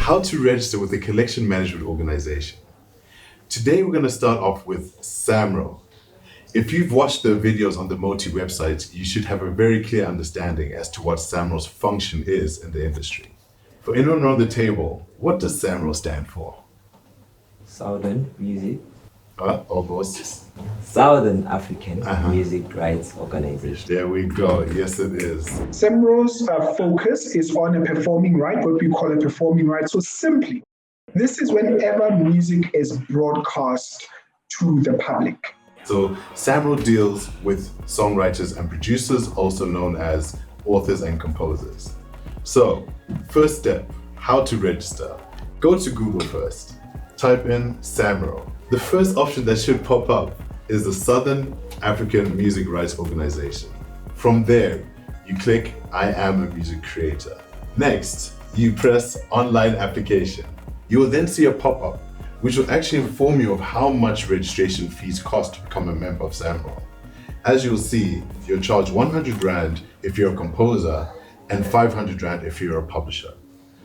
how to register with a collection management organization. Today we're going to start off with SAMRO. If you've watched the videos on the MOTI website, you should have a very clear understanding as to what SAMRO's function is in the industry. For anyone around the table, what does SAMRO stand for? Southern Music. Almost. Southern African Music Rights Organization. There we go. Yes, it is. SAMRO's focus is on a performing right, what we call a performing right. So simply, this is whenever music is broadcast to the public. So SAMRO deals with songwriters and producers, also known as authors and composers. So first step, how to register. Go to Google first. Type in SAMRO. The first option that should pop up is the Southern African Music Rights Organization. From there, you click I am a music creator. Next, you press online application. You will then see a pop-up which will actually inform you of how much registration fees cost to become a member of SAMRO. As you'll see, you're charged 100 Rand if you're a composer and 500 Rand if you're a publisher.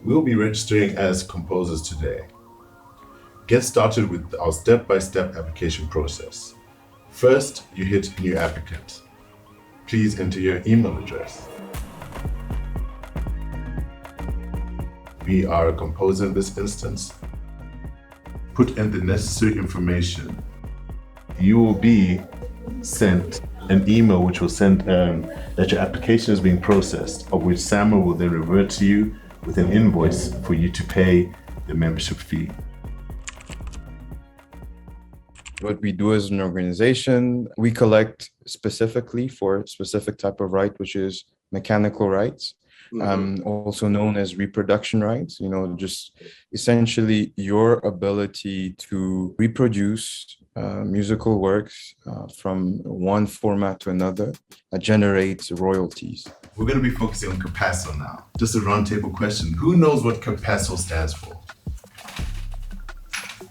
We'll be registering as composers today. Get started with our step-by-step application process. First, you hit New Applicant. Please enter your email address. We are a composer in this instance. Put in the necessary information. You will be sent an email which will send that your application is being processed, of which SAMRO will then revert to you with an invoice for you to pay the membership fee. What we do as an organization, we collect specifically for a specific type of right, which is mechanical rights, also known as reproduction rights. Just essentially your ability to reproduce musical works from one format to another that generates royalties. We're going to be focusing on CAPASSO now. Just a roundtable question. Who knows what CAPASSO stands for?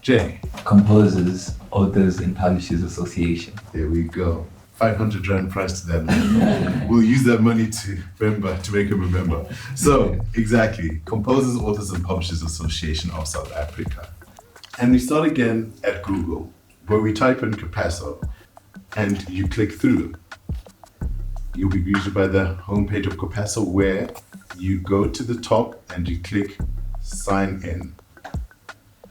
Jay. Composers, Authors and Publishers Association. There we go. 500 Rand price to that. We'll use that money to make him a member. So, exactly. Composers, Authors and Publishers Association of South Africa. And we start again at Google, where we type in CAPASSO and you click through. You'll be greeted by the homepage of CAPASSO, where you go to the top and you click Sign In.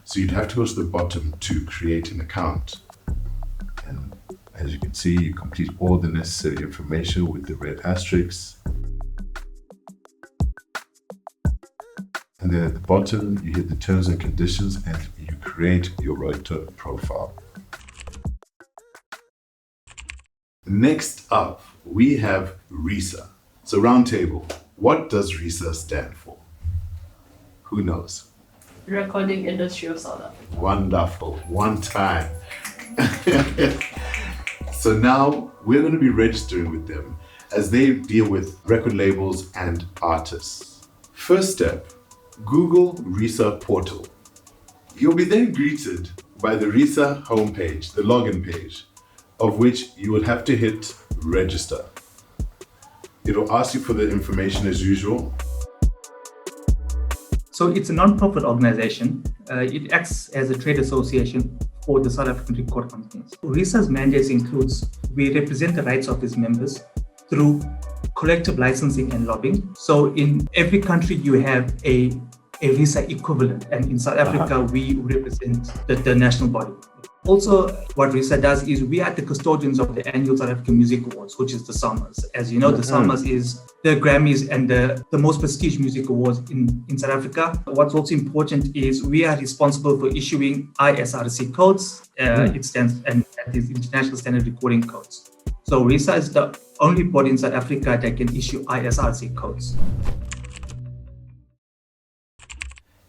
So you'd have to go to the bottom to create an account. And as you can see, you complete all the necessary information with the red asterisks. And then at the bottom, you hit the terms and conditions and you create your writer profile. Next up, we have RISA. So roundtable, what does RISA stand for? Who knows? Recording Industry of South Africa. Wonderful. One time. So now we're going to be registering with them as they deal with record labels and artists. First step, Google RISA portal. You'll be then greeted by the RISA homepage, the login page, of which you will have to hit register. It'll ask you for the information as usual. So it's a non-profit organization. It acts as a trade association for the South African record companies. RISA's mandates includes, we represent the rights of its members through collective licensing and lobbying. So in every country you have a RISA equivalent, and in South Africa we represent the national body. Also, what RISA does is we are the custodians of the annual South African Music Awards, which is the SAMROs. As you know, the SAMROs is the Grammys and the most prestigious music awards in South Africa. What's also important is we are responsible for issuing ISRC codes. It stands, and that is International Standard Recording Codes. So RISA is the only body in South Africa that can issue ISRC codes.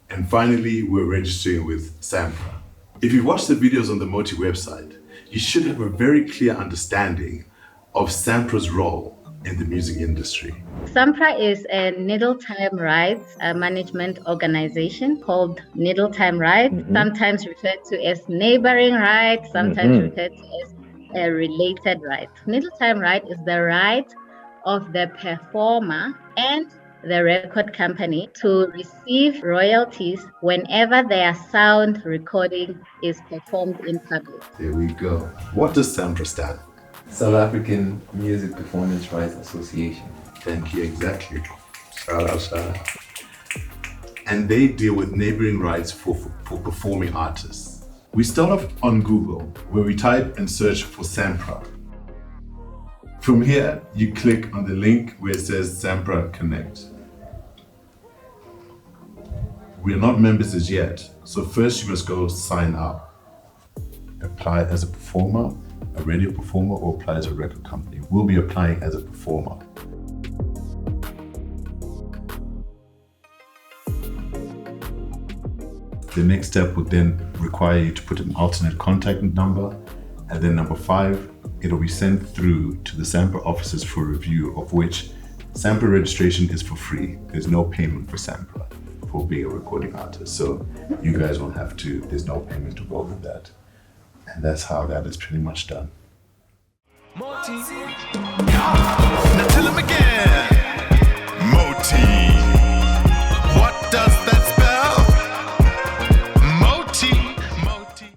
And finally, we're registering with SAMRO. If you've watched the videos on the MOTI website, you should have a very clear understanding of SAMRO's role in the music industry. SAMRO is a needle time rights management organization called needle time rights, sometimes referred to as neighboring rights, sometimes referred to as a related right. Needle time right is the right of the performer and the record company to receive royalties whenever their sound recording is performed in public. There we go. What does SAMRO stand? South African Music Performance Rights Association. Thank you, exactly. Shout out. And they deal with neighboring rights for performing artists. We start off on Google, where we type and search for SAMRO. From here, you click on the link where it says SAMRO Connect. We are not members as yet, so first you must go sign up. Apply as a performer, a radio performer, or apply as a record company. We'll be applying as a performer. The next step would then require you to put an alternate contact number, and then number 5, it'll be sent through to the SAMRO offices for review, of which SAMRO registration is for free. There's no payment for SAMRO for being a recording artist. So you guys won't have to, there's no payment involved with that. And that's how that is pretty much done. MOTI. Now tell him again. MOTI.